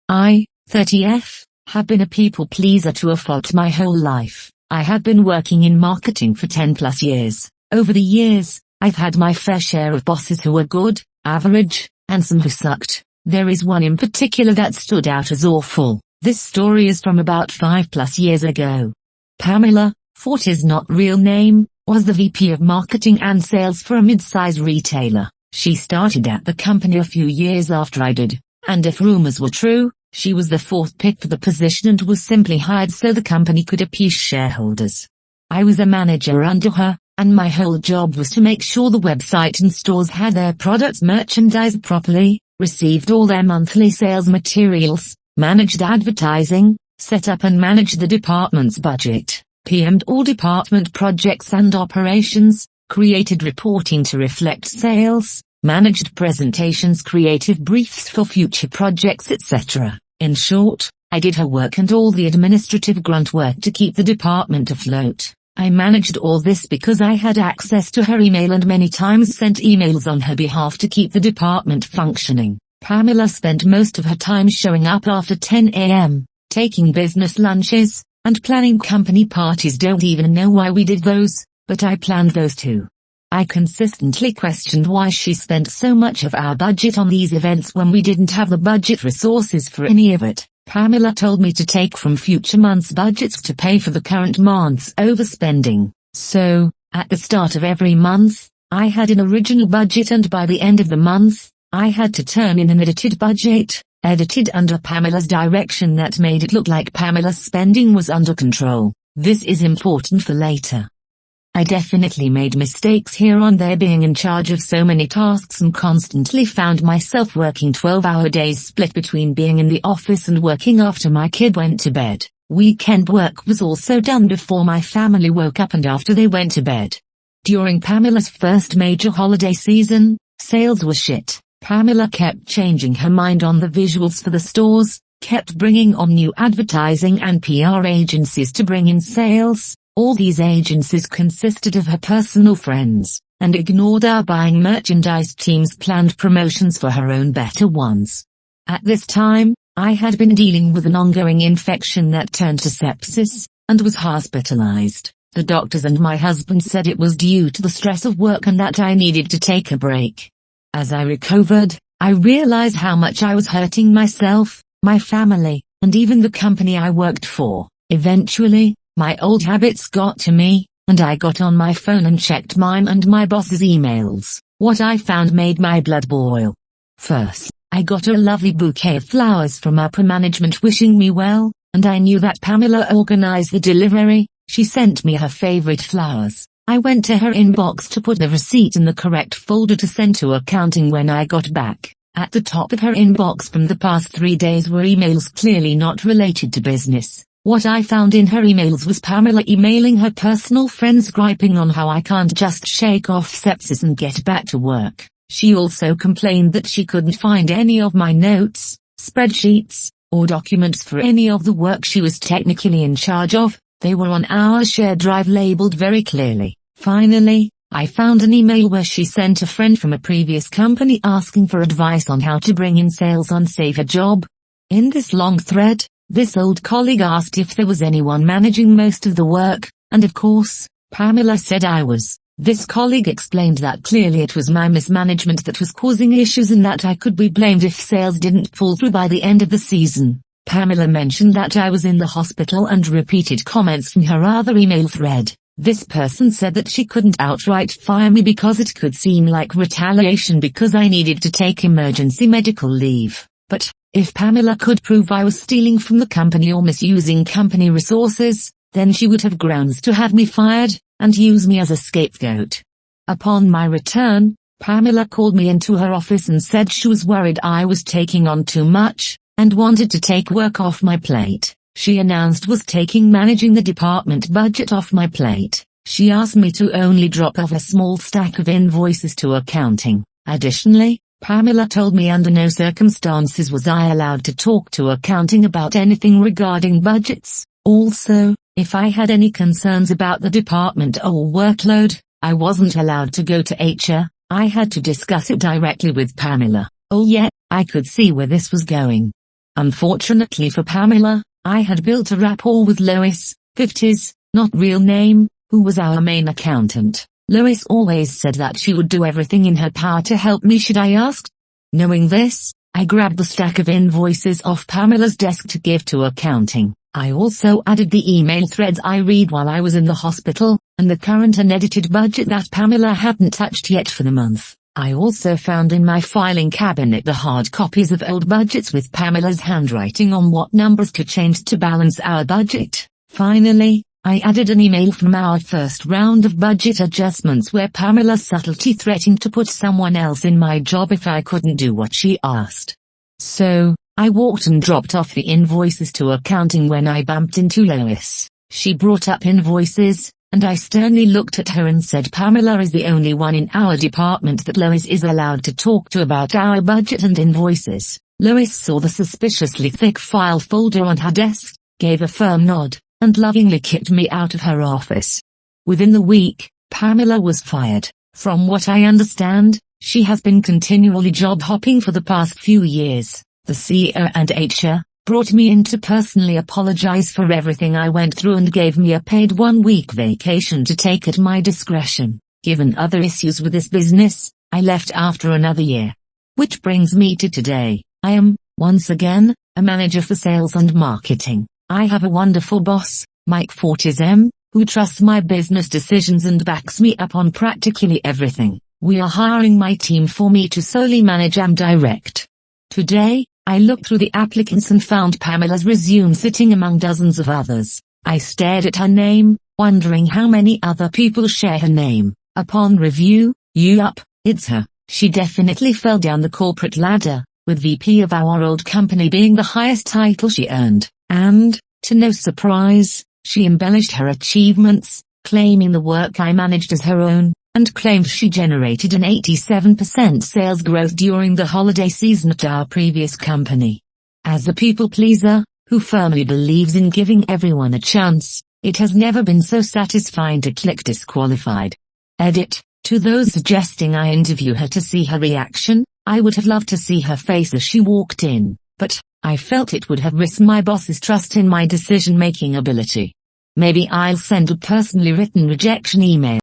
I, 30F, have been a people pleaser to a fault my whole life. I have been working in marketing for 10 plus years. Over the years, I've had my fair share of bosses who were good, average, and some who sucked. There is one in particular that stood out as awful. This story is from about 5 plus years ago. Pamela, Forte's not real name, was the VP of marketing and sales for a mid-size retailer. She started at the company a few years after I did, and if rumors were true, she was the fourth pick for the position and was simply hired so the company could appease shareholders. I was a manager under her, and my whole job was to make sure the website and stores had their products merchandised properly, received all their monthly sales materials, managed advertising, set up and managed the department's budget, PM'd all department projects and operations, created reporting to reflect sales, managed presentations, creative briefs for future projects, etc. In short, I did her work and all the administrative grunt work to keep the department afloat. I managed all this because I had access to her email and many times sent emails on her behalf to keep the department functioning. Pamela spent most of her time showing up after 10 a.m., taking business lunches, and planning company parties. Don't even know why we did those, but I planned those too. I consistently questioned why she spent so much of our budget on these events when we didn't have the budget resources for any of it. Pamela told me to take from future months' budgets to pay for the current month's overspending. So, at the start of every month, I had an original budget and by the end of the month, I had to turn in an edited budget, edited under Pamela's direction that made it look like Pamela's spending was under control. This is important for later. I definitely made mistakes here on there being in charge of so many tasks and constantly found myself working 12-hour days split between being in the office and working after my kid went to bed. Weekend work was also done before my family woke up and after they went to bed. During Pamela's first major holiday season, sales were shit. Pamela kept changing her mind on the visuals for the stores, kept bringing on new advertising and PR agencies to bring in sales. All these agencies consisted of her personal friends, and ignored our buying merchandise team's planned promotions for her own better ones. At this time, I had been dealing with an ongoing infection that turned to sepsis, and was hospitalized. The doctors and my husband said it was due to the stress of work and that I needed to take a break. As I recovered, I realized how much I was hurting myself, my family, and even the company I worked for. Eventually, my old habits got to me, and I got on my phone and checked mine and my boss's emails. What I found made my blood boil. First, I got a lovely bouquet of flowers from upper management wishing me well, and I knew that Pamela organized the delivery. She sent me her favorite flowers. I went to her inbox to put the receipt in the correct folder to send to accounting when I got back. At the top of her inbox from the past 3 days were emails clearly not related to business. What I found in her emails was Pamela emailing her personal friends griping on how I can't just shake off sepsis and get back to work. She also complained that she couldn't find any of my notes, spreadsheets, or documents for any of the work she was technically in charge of. They were on our shared drive labeled very clearly. Finally, I found an email where she sent a friend from a previous company asking for advice on how to bring in sales on Save a Job. In this long thread, this old colleague asked if there was anyone managing most of the work, and of course, Pamela said I was. This colleague explained that clearly it was my mismanagement that was causing issues and that I could be blamed if sales didn't fall through by the end of the season. Pamela mentioned that I was in the hospital and repeated comments from her other email thread. This person said that she couldn't outright fire me because it could seem like retaliation because I needed to take emergency medical leave. But, if Pamela could prove I was stealing from the company or misusing company resources, then she would have grounds to have me fired, and use me as a scapegoat. Upon my return, Pamela called me into her office and said she was worried I was taking on too much, and wanted to take work off my plate. She announced was taking managing the department budget off my plate. She asked me to only drop off a small stack of invoices to accounting. Additionally, Pamela told me under no circumstances was I allowed to talk to accounting about anything regarding budgets. Also, if I had any concerns about the department or workload, I wasn't allowed to go to HR. I had to discuss it directly with Pamela. Oh yeah, I could see where this was going. Unfortunately for Pamela, I had built a rapport with Lois, 50s, not real name, who was our main accountant. Lois always said that she would do everything in her power to help me should I ask. Knowing this, I grabbed the stack of invoices off Pamela's desk to give to accounting. I also added the email threads I read while I was in the hospital, and the current unedited budget that Pamela hadn't touched yet for the month. I also found in my filing cabinet the hard copies of old budgets with Pamela's handwriting on what numbers to change to balance our budget. Finally, I added an email from our first round of budget adjustments where Pamela subtly threatened to put someone else in my job if I couldn't do what she asked. So, I walked and dropped off the invoices to accounting when I bumped into Lois. She brought up invoices, and I sternly looked at her and said Pamela is the only one in our department that Lois is allowed to talk to about our budget and invoices. Lois saw the suspiciously thick file folder on her desk, gave a firm nod, and lovingly kicked me out of her office. Within the week, Pamela was fired. From what I understand, she has been continually job hopping for the past few years. The CEO and HR brought me in to personally apologize for everything I went through and gave me a paid 1-week vacation to take at my discretion. Given other issues with this business, I left after another year. Which brings me to today. I am, once again, a manager for sales and marketing. I have a wonderful boss, Mike Fortism, who trusts my business decisions and backs me up on practically everything. We are hiring my team for me to solely manage and direct. Today, I looked through the applicants and found Pamela's resume sitting among dozens of others. I stared at her name, wondering how many other people share her name. Upon review, yup, it's her. She definitely fell down the corporate ladder, with VP of our old company being the highest title she earned. And, to no surprise, she embellished her achievements, claiming the work I managed as her own, and claimed she generated an 87% sales growth during the holiday season at our previous company. As a people pleaser, who firmly believes in giving everyone a chance, it has never been so satisfying to click disqualified. Edit, to those suggesting I interview her to see her reaction, I would have loved to see her face as she walked in, but I felt it would have risked my boss's trust in my decision-making ability. Maybe I'll send a personally written rejection email.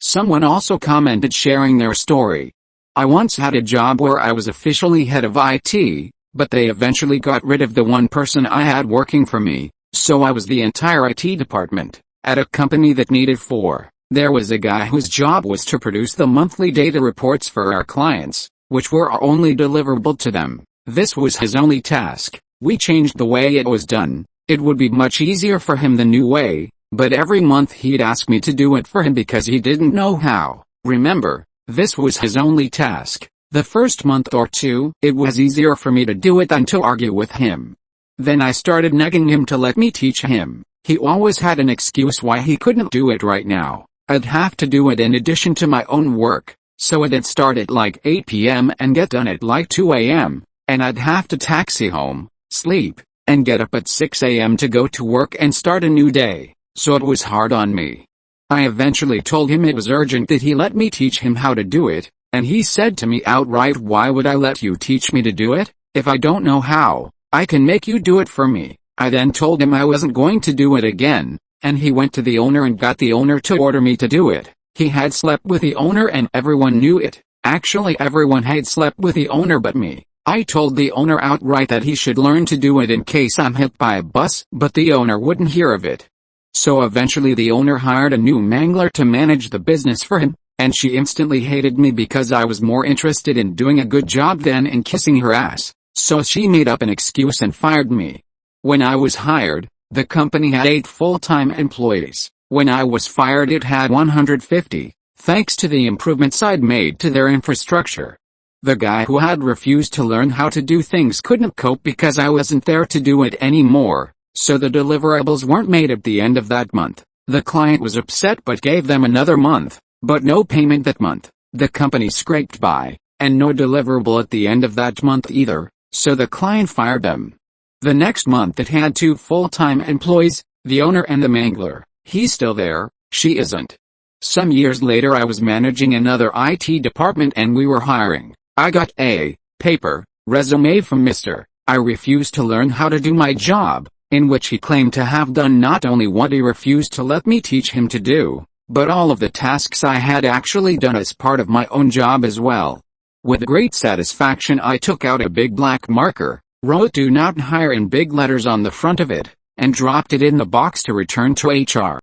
Someone also commented sharing their story. I once had a job where I was officially head of IT, but they eventually got rid of the one person I had working for me, so I was the entire IT department. At a company that needed 4, there was a guy whose job was to produce the monthly data reports for our clients, which were our only deliverable to them. This was his only task. We changed the way it was done. It would be much easier for him the new way, but every month he'd ask me to do it for him because he didn't know how. Remember, this was his only task. The first month or two, it was easier for me to do it than to argue with him. Then I started nagging him to let me teach him. He always had an excuse why he couldn't do it right now. I'd have to do it in addition to my own work, so it'd start at like 8 p.m. and get done at like 2 a.m., and I'd have to taxi home, sleep, and get up at 6 a.m. to go to work and start a new day. So it was hard on me. I eventually told him it was urgent that he let me teach him how to do it, and he said to me outright, "Why would I let you teach me to do it? If I don't know how, I can make you do it for me." I then told him I wasn't going to do it again, and he went to the owner and got the owner to order me to do it. He had slept with the owner and everyone knew it. Actually, everyone had slept with the owner but me. I told the owner outright that he should learn to do it in case I'm hit by a bus, but the owner wouldn't hear of it. So eventually the owner hired a new mangler to manage the business for him, and she instantly hated me because I was more interested in doing a good job than in kissing her ass. So she made up an excuse and fired me. When I was hired, the company had 8 full-time employees. When I was fired it had 150, thanks to the improvements I'd made to their infrastructure. The guy who had refused to learn how to do things couldn't cope because I wasn't there to do it anymore. So the deliverables weren't made at the end of that month. The client was upset but gave them another month, but no payment that month. The company scraped by, and no deliverable at the end of that month either, so the client fired them. The next month it had 2 full-time employees, the owner and the mangler. He's still there, she isn't. Some years later I was managing another IT department and we were hiring. I got a paper resume from Mr. I refused to learn how to do my job, in which he claimed to have done not only what he refused to let me teach him to do, but all of the tasks I had actually done as part of my own job as well. With great satisfaction I took out a big black marker, wrote "Do not hire" in big letters on the front of it, and dropped it in the box to return to HR.